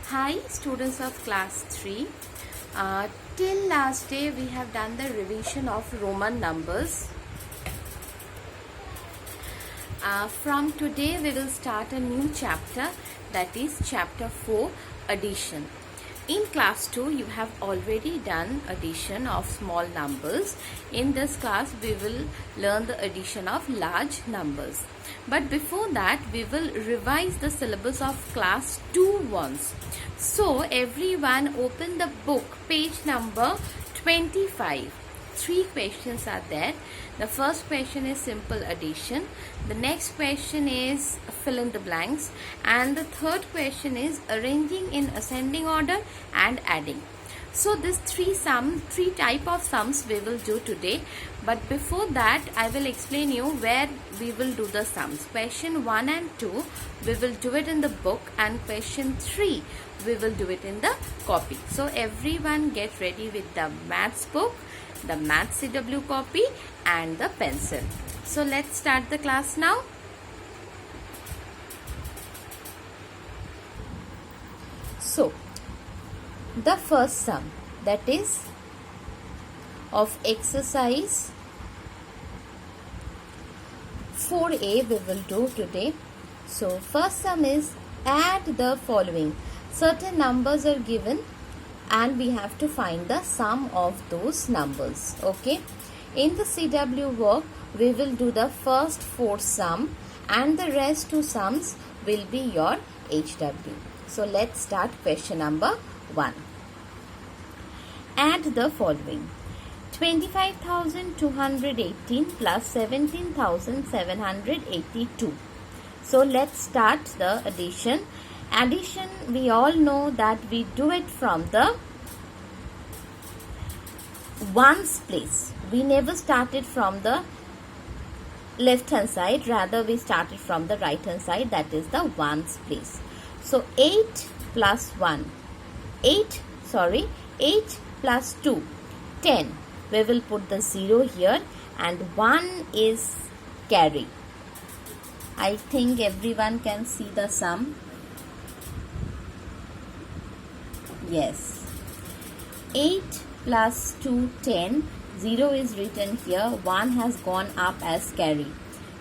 Hi students of class 3. Till last day we have done the revision of Roman numbers. From today we will start a new chapter, that is chapter 4, addition. In class 2 you have already done addition of small numbers. In this class we will learn the addition of large numbers. But before that we will revise the syllabus of class 2 once. So everyone open the book, page number 25. 3 questions are there. The first question is simple addition. The next question is fill in the blanks. And the third question is arranging in ascending order and adding. So these three type of sums we will do today. But before that I will explain you where we will do the sums. Question 1 and 2 we will do it in the book, and question 3 we will do it in the copy. So everyone get ready with the maths book, the maths CW copy and the pencil. So let's start the class now. So the first sum, that is of exercise 4a we will do today. So first sum is add the following. Certain numbers are given and we have to find the sum of those numbers. Okay, in the CW work we will do the first 4 sum and the rest 2 sums will be your HW. So let's start question number 1. Add the following. 25,218 plus 17,782. So let's start the addition. Addition, we all know that we do it from the ones place. We never started from the left hand side, rather we started from the right hand side, that is the ones place. So 8 plus 8 plus 2, 10. We will put the 0 here and 1 is carry. I think everyone can see the sum. Yes. 8 plus 2, 10. 0 is written here. 1 has gone up as carry.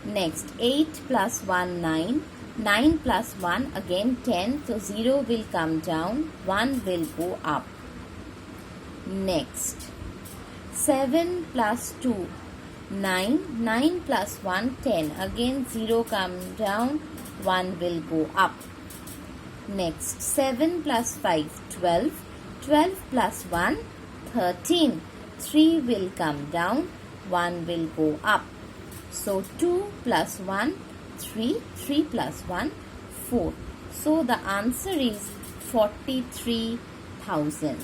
Next, 8 plus 1, 9. 9 plus 1, again 10. So 0 will come down. 1 will go up. Next, 7 plus 2, 9. 9 plus 1, 10. Again 0 come down. 1 will go up. Next, 7 plus 5, 12. 12 plus 1, 13. 3 will come down. 1 will go up. So 2 plus 1, 3. 3 plus 1, 4. So the answer is 43,000.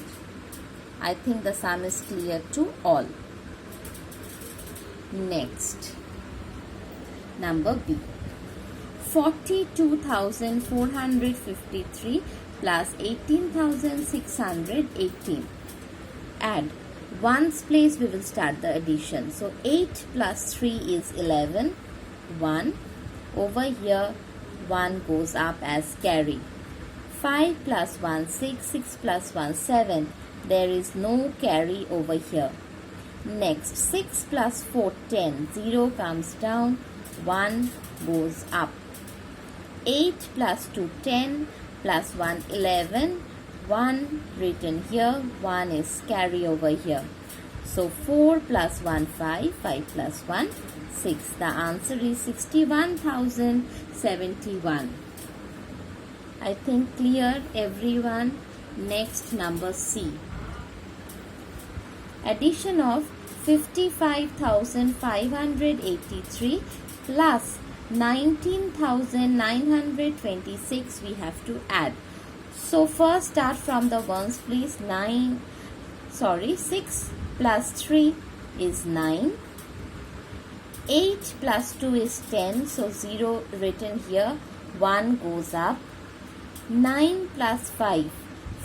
I think the sum is clear to all. Next, number B. 42,453 plus 18,618. Add. Ones place we will start the addition. So 8 plus 3 is 11. 1. Over here 1 goes up as carry. 5 plus 1, 6. 6 plus 1, 7. There is no carry over here. Next, 6 plus 4, 10. 0 comes down. 1 goes up. 8 plus 2, 10. Plus 1, 11. 1 written here. 1 is carry over here. So 4 plus 1, 5. 5 plus 1, 6. The answer is 61,071. I think clear everyone. Next, number C. Addition of 55,583 plus 19,926 we have to add. So first start from the ones please. 6 plus 3 is 9. 8 plus 2 is 10. So 0 written here. 1 goes up. 9 plus 5,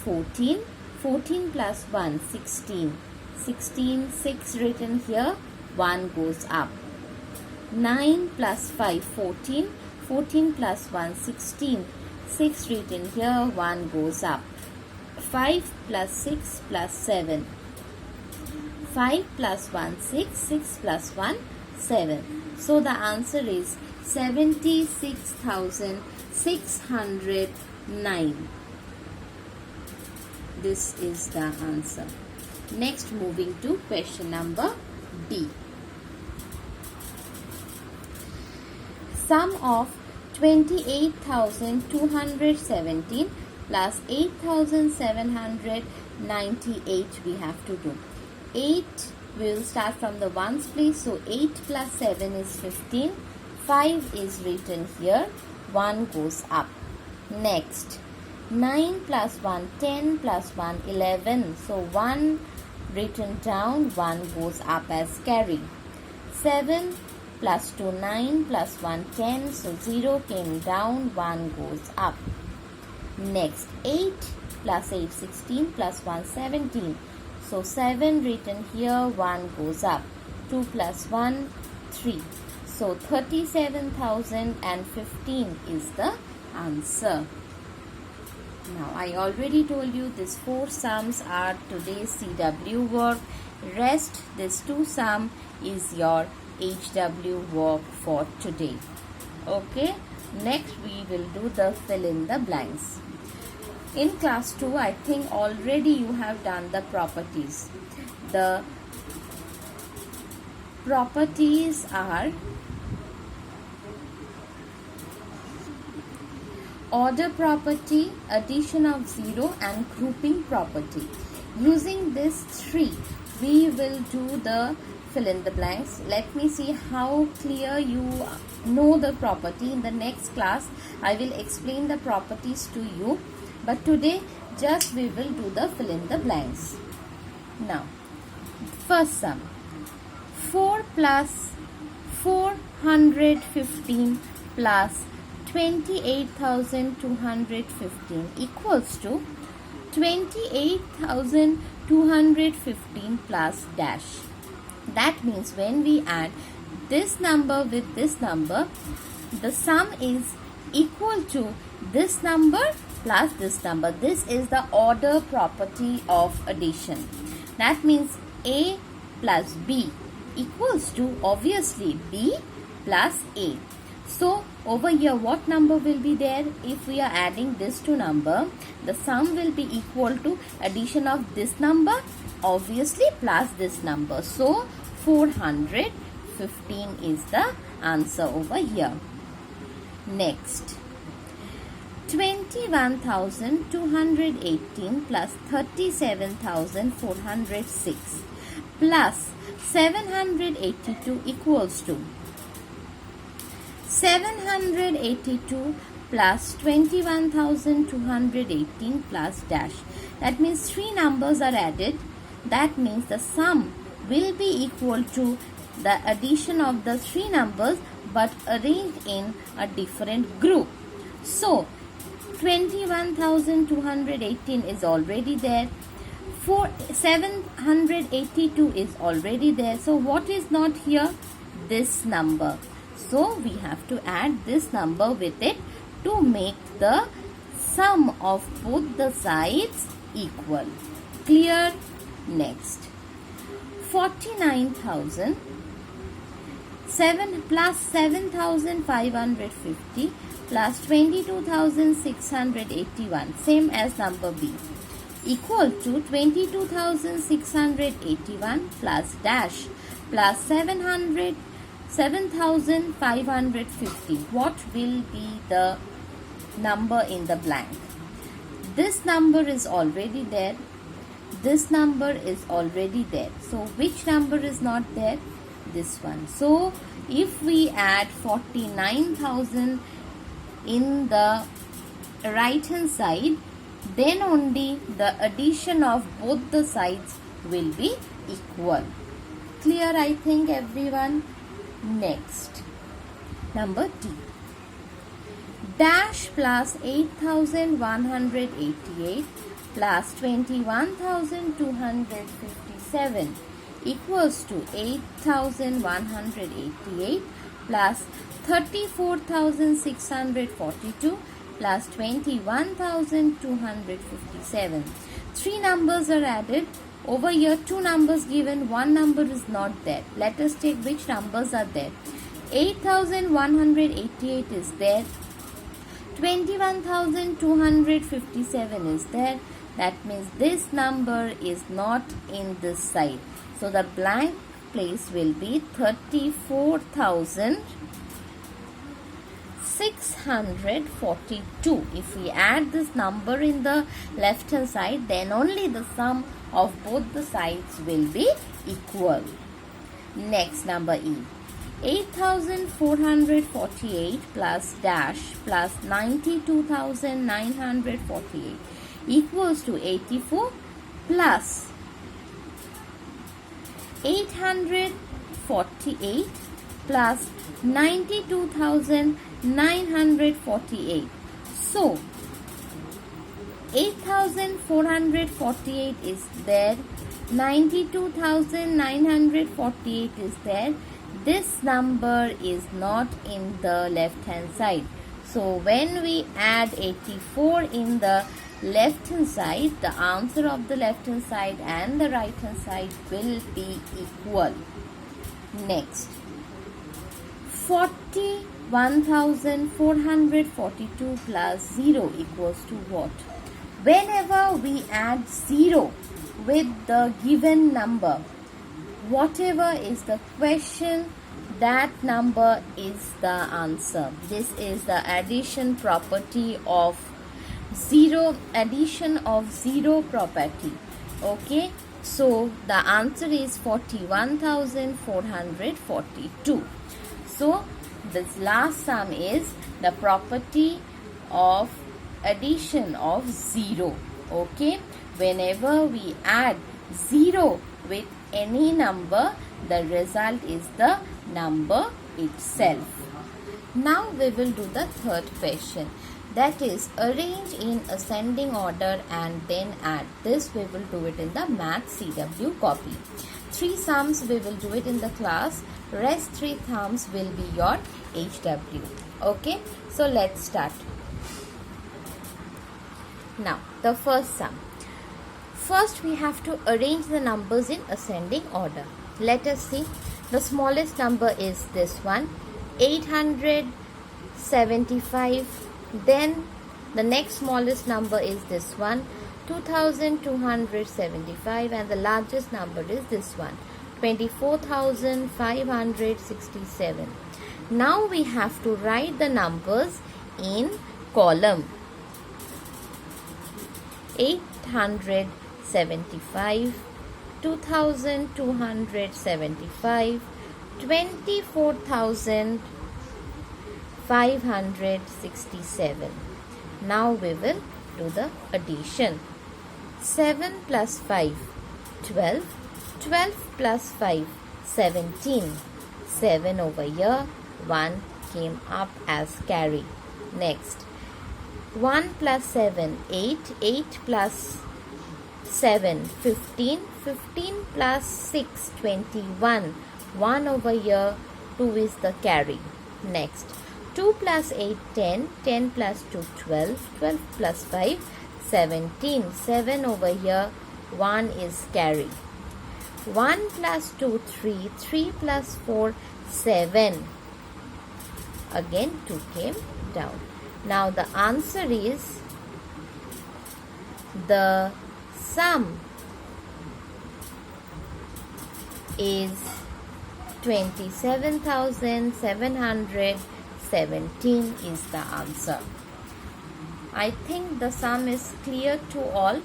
14. 14 plus 1, 16. 16, 6 written here. 1 goes up. 9 plus 5, 14. 14 plus 1, 16. 6 written here, 1 goes up. 5 plus 6 plus 7. 5 plus 1, 6. 6 plus 1, 7. So the answer is 76,609. This is the answer. Next, moving to question number D. Sum of 28,217 plus 8,798 we have to do. 8, we will start from the ones place. So 8 plus 7 is 15. 5 is written here. 1 goes up. Next, 9 plus 1, 10 plus 1, 11. So 1 written down, 1 goes up as carry. 7 plus 2, 9 plus 1, 10. So 0 came down, 1 goes up. Next, 8 plus 8, 16 plus 1, 17. So 7 written here, 1 goes up. 2 plus 1, 3. So 37,015 is the answer. Now, I already told you these 4 sums are today's CW work. Rest, this 2 sum is your HW work for today. Okay. Next, we will do the fill in the blanks. In class 2, I think already you have done the properties. The properties are order property, addition of 0 and grouping property. Using these 3, we will do the fill in the blanks. Let me see how clear you know the property. In the next class, I will explain the properties to you. But today, just we will do the fill in the blanks. Now, first sum. 4 plus 415 plus 28,215 equals to 28,215 plus dash. That means when we add this number with this number, the sum is equal to this number plus this number. This is the order property of addition. That means A plus B equals to obviously B plus A. So over here, what number will be there? If we are adding this two number, the sum will be equal to addition of this number obviously plus this number. So 415 is the answer over here. Next, 21,218 plus 37,406 plus 782 equals to 782 plus 21,218 plus dash. That means 3 numbers are added. That means the sum will be equal to the addition of the 3 numbers but arranged in a different group. So 21,218 is already there. 782 is already there. So what is not here? This number. So we have to add this number with it to make the sum of both the sides equal. Clear? Next, 49,000 plus 7,550 plus 22,681, same as number B, equal to 22,681 plus dash plus 7,550. What will be the number in the blank? This number is already there. This number is already there. So which number is not there? This one. So if we add 49,000 in the right hand side, then only the addition of both the sides will be equal. Clear, I think, everyone? Next, number D. Dash plus 8,188 plus 21,257 equals to 8,188 plus 34,642 plus 21,257. Three numbers are added. Over here, two numbers given, one number is not there. Let us check which numbers are there. 8,188 is there. 21,257 is there. That means this number is not in this side. So the blank place will be 34,642. If we add this number in the left hand side, then only the sum of both the sides will be equal. Next, number E. 8,448 plus dash plus 92,948 equals to 84 plus 848 plus 92,948. So 8,448 is there, 92,948 is there. This number is not in the left hand side. So when we add 84 in the left hand side, the answer of the left hand side and the right hand side will be equal. Next, 41,442 plus 0 equals to what? Whenever we add 0 with the given number, whatever is the question, that number is the answer. This is the addition property of zero, addition of zero property. Okay, so the answer is 41,442. So this last sum is the property of addition of zero. Okay, whenever we add 0 with any number, the result is the number itself. Now we will do the third question, that is arrange in ascending order and then add. This we will do it in the Math CW copy. 3 sums we will do it in the class, rest 3 thumbs will be your HW. Okay, so let's start. Now the first sum. First we have to arrange the numbers in ascending order. Let us see. The smallest number is this one, 875. Then the next smallest number is this one, 2,275, and the largest number is this one, 24,567. Now we have to write the numbers in column. 875, 2,275, 24,567. Now we will do the addition. 7 plus 5, 12. 12 plus 5, 17. 7 over here, 1 came up as carry. Next, 1 plus 7, 8. 8 plus 7, 15. 15 plus 6, 21. 1 over here, 2 is the carry. Next, 2 plus 8, 10. 10 plus 2, 12. 12 plus 5, 17. 7 over here, 1 is carry. 1 plus 2, 3. 3 plus 4, 7. Again 2 came down. Now the answer is, the sum is 27,717 is the answer. I think the sum is clear to all.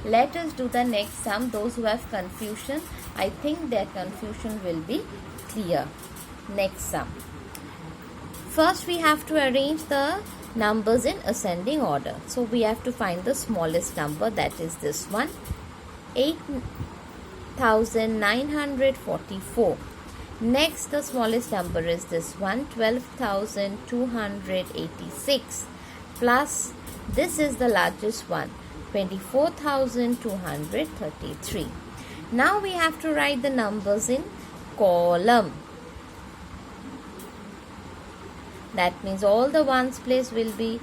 Let us do the next sum. Those who have confusion, I think their confusion will be clear. Next sum. First we have to arrange the numbers in ascending order. So we have to find the smallest number, that is this one, 8,944. Next, the smallest number is this one, 12,286, plus this is the largest one, 24,233. Now we have to write the numbers in column. That means all the ones place will be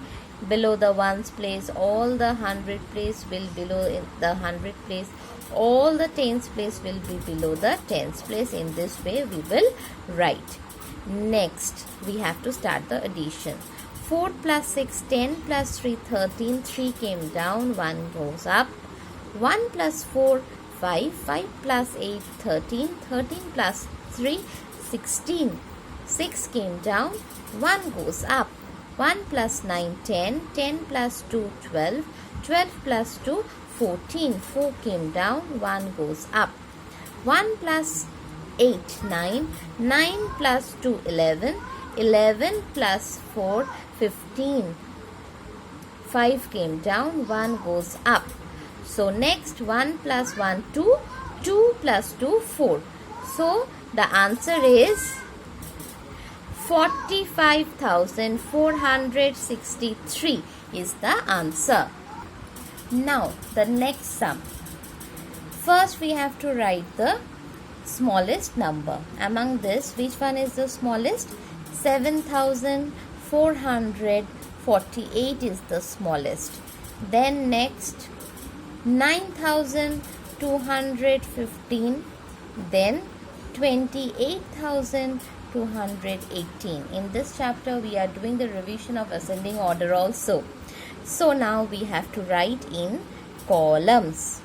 below the ones place, all the hundred place will below in the hundred place, all the tens place will be below the tens place. In this way we will write. Next we have to start the addition. 4 plus 6, 10 plus 3, 13. 3 came down, 1 goes up. 1 plus 4, 5. 5 plus 8, 13. 13 plus 3, 16. 6 came down, 1 goes up. 1 plus 9, 10. 10 plus 2, 12. 12 plus 2, 14. 4 came down, 1 goes up. 1 plus 8, 9. 9 plus 2, 11. 11 plus 4, 15. 5 came down, 1 goes up. So next 1 plus 1, 2. 2 plus 2, 4. So the answer is 45,463 is the answer. Now the next sum. First we have to write the smallest number. Among this, which one is the smallest? 7,448 is the smallest. Then next 9,215. Then 28,218. In this chapter we are doing the revision of ascending order also. So now we have to write in columns.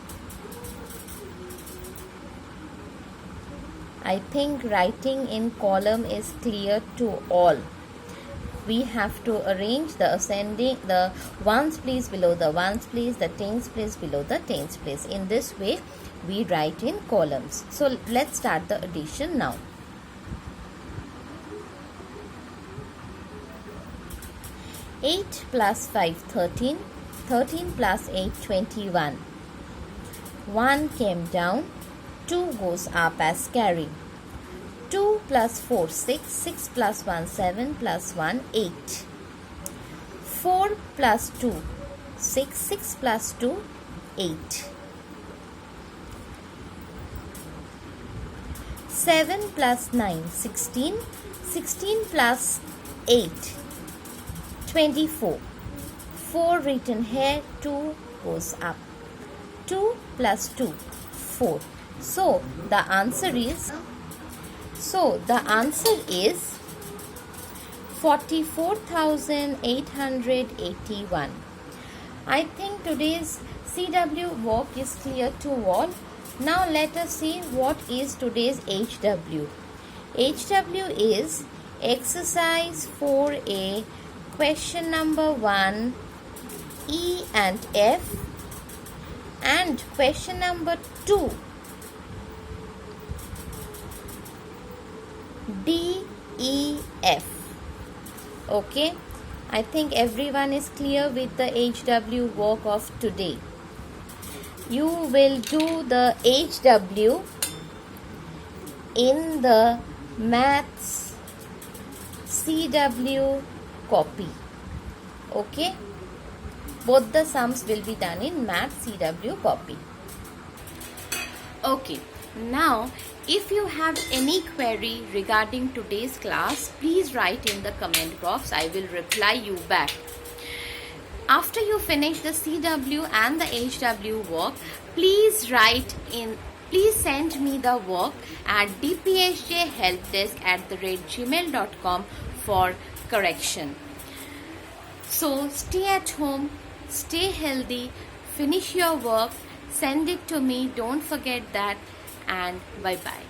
I think writing in column is clear to all. We have to arrange the ascending, the ones place below the ones place, the tens place below the tens place. In this way we write in columns. So let's start the addition now. Eight plus 5, 13. 13 plus 8, 21. 1 came down, 2 goes up as carry. 2 plus 4, 6. 6 plus 1, 7 plus 1, 8. 4 plus 2, 6. 6 plus 2, 8. 7 plus 9, 16. 16 plus 8, 24. 4 written here, 2 goes up. 2 plus 2, 4. So the answer is 44,881. I think today's CW work is clear to all. Now let us see what is today's HW. HW is exercise 4A, question number 1, E and F, and question number 2, D, E, F. Okay, I think everyone is clear with the HW work of today. You will do the HW in the maths CW copy. Okay, both the sums will be done in maths CW copy. Okay, now if you have any query regarding today's class, please write in the comment box. I will reply you back. After you finish the CW and the HW work, please send me the work at dpsjhelpdesk@gmail.com for correction. So stay at home, stay healthy, finish your work, send it to me, don't forget that, and bye bye.